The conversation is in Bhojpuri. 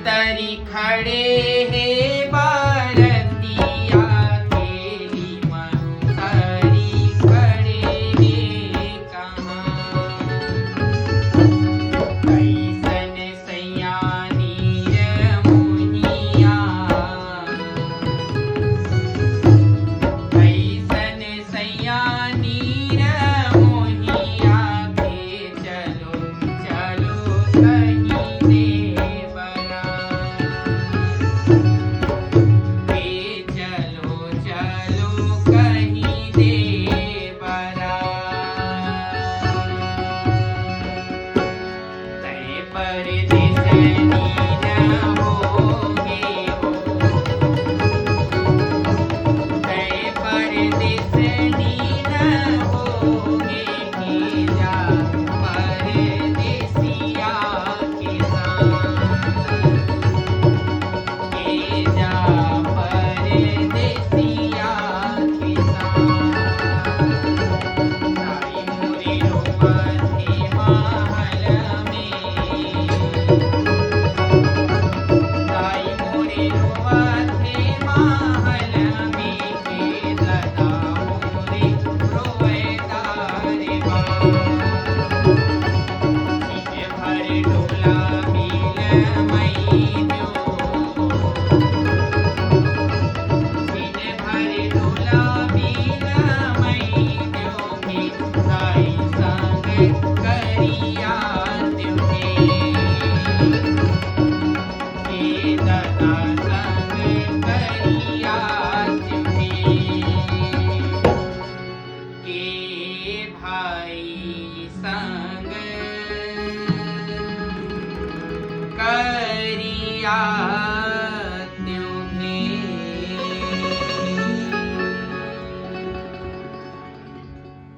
तरी खड़े हे बारतिया केली मंगरी खड़े हे कहाँ। कैसन सैया नीर मोहिया, कैसन सैया नीर मोहिया के चलो चलो कहीं देवरा, के चलो चलो कहीं देवरा। तै परदेस नीर होगे हो, तै परदेस नीर होगे कि जा परदेसिया के संग, के जा परदेसिया के संग। ताई मोरे रोवथे महल में, ताई मोरे रोवथे महल में के दादा मोरे रोवेदा रे बा। दिन भर डोला मिल मैन्यो, दिन भर डोला मिल मैन्यो के ताई संग करिया त्योहे, के दादा संग करिया त्योहे, के भाई संग करिया